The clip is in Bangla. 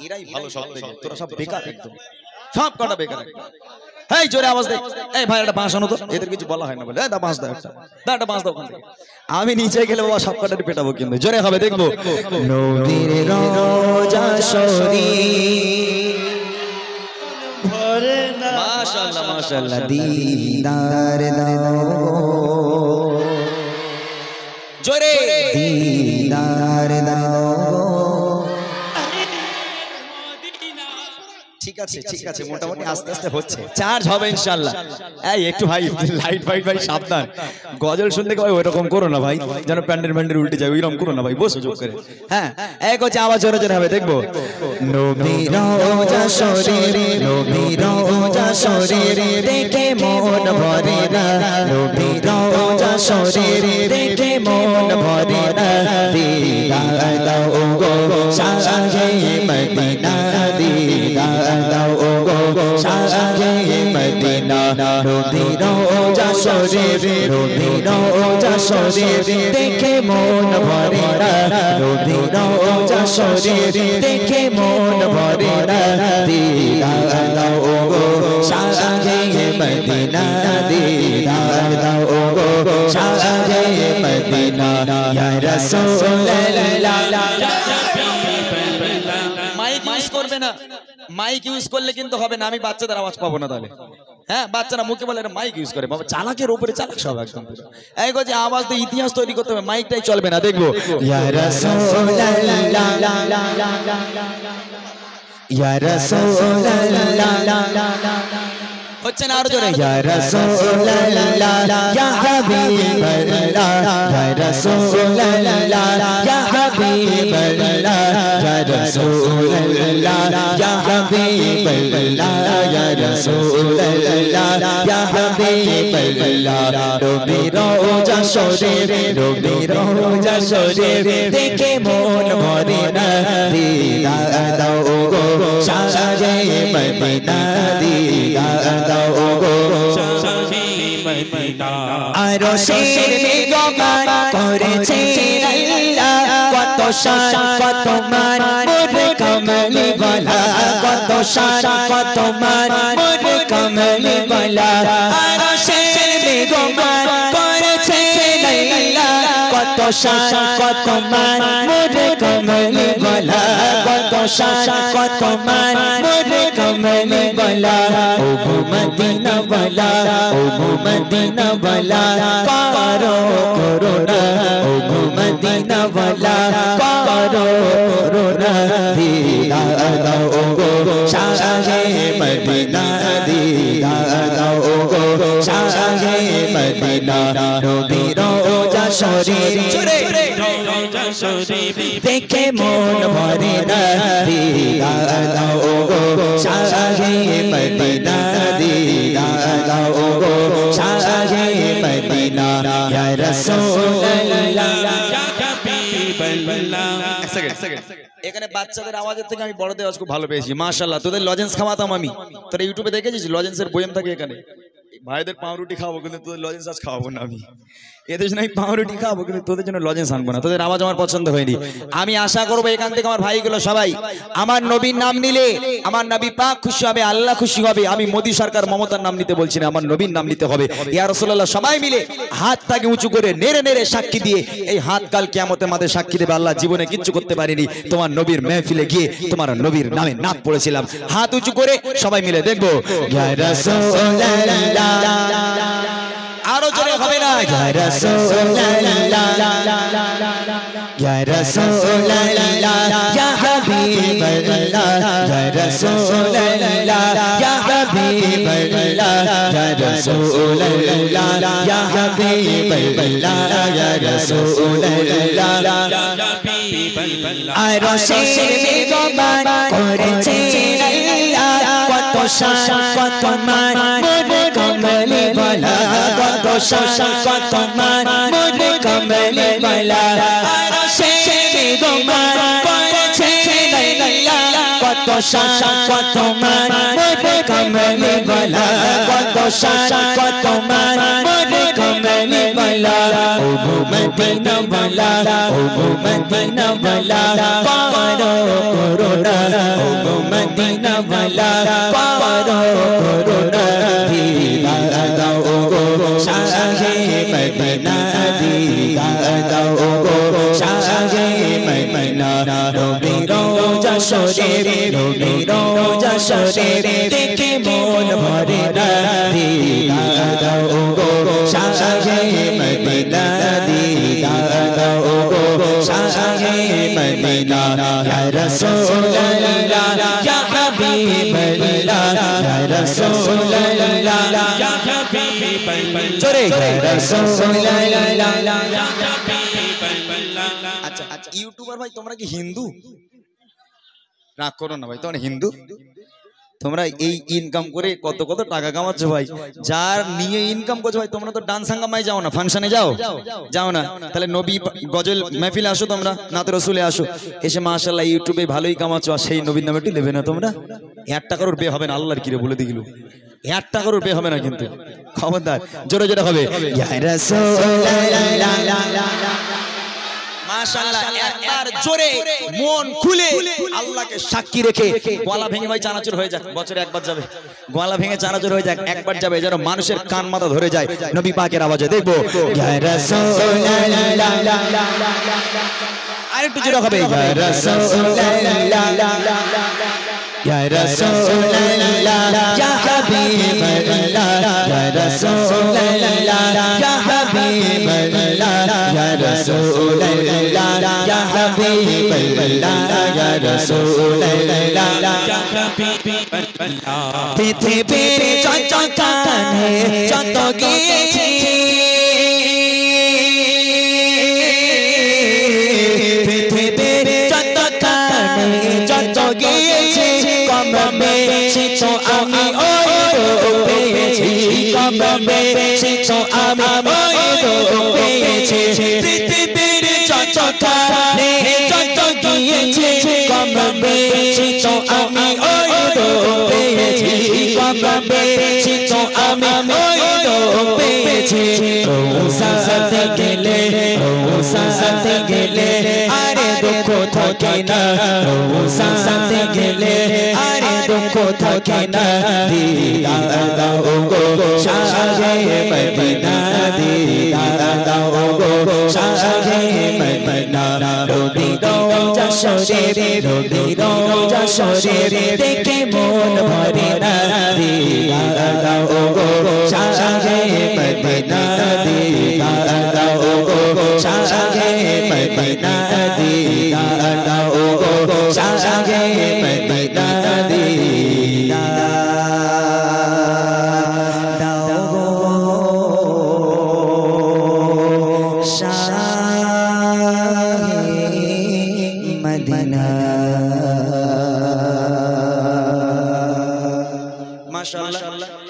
এরাই ভালো সব থেকে, তোরা সব বেকার একদম, সব কটা বেকার একদম। এই জোরে আওয়াজ দে, এই ভাই একটা বাঁশ আনো তো, এদের কিছু বলা হয় না বলে, দা বাঁশ দাও একটা, দা একটা বাঁশ দাও ওখান থেকে। আমি নিচে গেলে বাবা সব কটাটি পেটাবো, কিন্তু জোরে হবে দেখবো। নবীর রোজা শরীফ মাশাআল্লাহ মাশাআল্লাহ দিদার দাও জোরে দিদার দাও। ঠিক আছে ঠিক আছে, মোটামুটি আস্তে আস্তে হচ্ছে, চার্জ হবে ইনশাআল্লাহ। এই একটু ভাই লাইট ফাইট ভাই সাবধান, গজল শুনতে ভাই ওইরকম করো না ভাই, যেন প্যান্ডেল প্যান্ডেল উল্টে যায়, ওইরকম করো না ভাই, বসো চুপ করে। হ্যাঁ এক হচ্ছে আওয়াজ জোরে জোরে হবে দেখবো। নবীর রোজা শরীফ, নবীর রোজা শরীফ দেখে মন ভরে না, নবীর রোজা শরীফ দেখে মন ভরে না, দিদার দাও গো শাহে মদিনা, দিদার দাও গো শাহে মদিনা। নবীর রোজা শরীফ, নবীর রোজা শরীফ দেখে মন ভরে না, নবীর রোজা শরীফ দেখে মন ভরে না, দিদার দাও গো শাহে মদিনা, দিদার দাও গো শাহে মদিনা। ইয়া রাসূলুল্লাহ মাইক ইউজ করবে না, মাইক ইউজ করলে কিন্তু হবে না, আমি বাচ্চাদের আওয়াজ পাবো না তাহলে। হ্যাঁ বাচ্চারা মুখে বলে মাইক ইউজ করে, বাবা চালাকের উপরে চালাক সব একদম। এই যে আওয়াজ দিয়ে ইতিহাস তৈরি করতে হবে, মাইকটাই চলবে না দেখবো। ইয়া রাসূলুল্লাহ ইয়া রাসূলুল্লাহ হচ্ছে না আরো জোরে। ইয়া রাসূলুল্লাহ ইয়া হাবিবাল্লাহ, ইয়া রাসূলুল্লাহ ইয়া হাবিবাল্লাহ, ইয়া রাসূলুল্লাহ ইয়া হাবিবাল্লাহ, ইয়া রাসূলুল্লাহ ইয়া হাবিবাল্লাহ। নবীর রোজা শরীফ, নবীর রোজা শরীফ দেখে মন ভরে না, দিদার দাও গো শাহে মদিনা, দিদার দাও গো শাহে মদিনা। আরশের মেঘমান করেছে আল্লাহ, কত শান কত মান মোর কমলি ওয়ালা, কত শান কত মান মোর কমলি ওয়ালা। আরশের মেঘমান করেছে আল্লাহ, কত শান কত মান মোর কমলি ওয়ালা, কত শান কত মান মোর কমলি ওয়ালা। ও গো মদিনা ওয়ালা, ও গো মদিনা ওয়ালা করো করুণা, ও গো মদিনা ওয়ালা করো করুণা, দিদার দাও গো শাহে মদিনা, দিদার দাও গো শাহে মদিনা। নবীর রোজা শরীফ দেখে মন ভরে না, দিদার দাও গো শাহে মদিনা, দিদার দাও গো শাহে মদিনা। ইয়া রাসূলুল্লাহ ইয়া হাবিবাল্লাহ। এক সেকেন্ড, এখানে বাচ্চাদের আওয়াজের থেকে আমি বড়দের আওয়াজ খুব ভালো পেয়েছি মাশাআল্লাহ। তোদের লজেন্স খাওয়াতাম আমি, তোরা ইউটিউবে দেখেছিস লজেন্সের বয়াম থাকে এখানে। ভাইদের পাউরুটি খাওয়াবো কিন্তু তোদের লজেন্স আজ খাওয়াবো না আমি, এদের জন্য আমি পাউরুটি খাওয়াবো কিন্তু তোদের জন্য লজেন্স আনবো না, তোদের আওয়াজ আমার পছন্দ হয়নি। আমি আশা করবো এখান থেকে আমার ভাইগুলো সবাই আমার নবীর নাম নিলে আমার নবী পাক খুশি হবে, আল্লাহ খুশি হবে। আমি মোদী সরকার মমতার নাম নিতে বলছি না, আমার নবীর নাম নিতে হবে। ইয়া রাসূলুল্লাহ সবাই মিলে হাতটাকে উঁচু করে নেড়ে নেড়ে সাক্ষী দিয়ে, এই হাত কাল কিয়ামতের মাঠে সাক্ষী দেবে আল্লাহ জীবনে কিচ্ছু করতে পারিনি, তোমার নবীর মেহফিলে গিয়ে তোমার নবীর নামে নাত পড়েছিলাম। হাত উঁচু করে সবাই মিলে দেখবো ইয়া রাসূলুল্লাহ, আরো জোরে হবে না, ইয়া রাসূলুল্লাহ ইয়া রাসূলুল্লাহ ইয়া হাবিবাল্লাহ, ইয়া রাসূলুল্লাহ ইয়া হাবিবাল্লাহ, ইয়া রাসূলুল্লাহ ইয়া হাবিবাল্লাহ, ইয়া রাসূলুল্লাহ ইয়া হাবিবাল্লাহ। আরশের মেঘমান করেছে আল্লাহ, কত শান কত মান মোর কমলি ওয়ালা, কত শান কত মান মোর কমলি ওয়ালা। আরশের মেঘমান করেছে আল্লাহ, কত শান কত মান মোরে কমলি वाला কত শান কত মান মোরে কমলি वाला ও মদিনা वाला ও মদিনা वाला পারো করোনা ও মদিনা वाला পারো করোনা দিদার দাও গো শাহে মদিনা দিদার দাও গো শাহে মদিনা রবি রোজা শরীফ রবি রোজা শরীফ দেখে মন ভরে না দিদার দাও গো শাহে মদিনা দিদার দাও গো শাহে মদিনা ইয়া রাসূলুল্লাহ ইয়া হাবিবাল্লাহ ইয়া রাসূলুল্লাহ ইয়া হাবিবাল্লাহ জোরে ইয়া রাসূলুল্লাহ ইয়া হাবিবাল্লাহ। আচ্ছা ইউটিউবার ভাই তোমরা কি হিন্দু? রাগ করো না ভাই, তোমরা হিন্দু? তোমরা এই ইনকাম করে কত কত টাকা কামাচ্ছ ভাই, যার নিয়ে ইনকাম করছো ভাই। তোমরা তো ডান্স হাঙ্গামায় যাও না, ফাংশনে যাও যাও না, তাহলে নবী গজল মেহফিলে আসো, তোমরা নাত রসুলে আসো, এসে মাশাআল্লাহ ইউটিউবে ভালোই কামাচ্ছ, আর সেই নবীর নামে একটু নেবে না তোমরা? 1 টাকারও বে হবে না, আল্লাহর কিরে বলে দিগুলো 1 টাকারও বে হবে না কিন্তু, খবরদার, জোরে জোরে হবে ইয়া রাসূলুল্লাহ মাশাআল্লাহ। একবার জোরে মন খুলে আল্লাহকে সাক্ষী রেখে গলা ভেঙে ভাই চানাচুর হয়ে যাক, বছরে একবার যাবে, গলা ভেঙে চানাচুর হয়ে যাক, একবার যাবে, যেন মানুষের কান মাথা ধরে যায় নবী পাকের আওয়াজে। দেখবো ইয়া রাসূলুল্লাহ, আরেকটু জোরে হবে ইয়া রাসূলুল্লাহ ইয়া রাসূলুল্লাহ ইয়া হাবিবাল্লাহ ইয়া রাসূলুল্লাহ ইয়া হাবিবাল্লাহ ইয়া রাসূলুল্লাহ ইয়া হাবিবাল্লাহ ইয়া রাসূলুল্লাহ ইয়া হাবিবাল্লাহ। পৃথিবীর যত কানে যত গেছি, পৃথিবীর যত কানে যত গেছি, কমবে সে তো আমি ওই পেয়েছি, কমবে সে তো আমি ওই পেয়েছি। পৃথিবীর যত কানে যত গিয়েছি, কমবে সে তো আমি ওই পেয়েছি, কমবে সে তো আমি ওই পেয়েছি। রোজাতে গেলে রোজাতে গেলে আরে দুঃখ থাকে না, রোজাতে গেলে আরে দুঃখ থাকে না, দিদার দাও গো শাহে মদিনা দিদার দাও গো শাহে মদিনা। রবি রোজা শরীফ রবি রোজা শরীফ দেখে মন ভরে না, দিদার দাও গো শাহে মদিনা দিদার দাও গো শাহে মদিনা দিদার দাও গো শাহে মদিনা দিদার দাও গো শাহে মদিনা। মাশাআল্লাহ।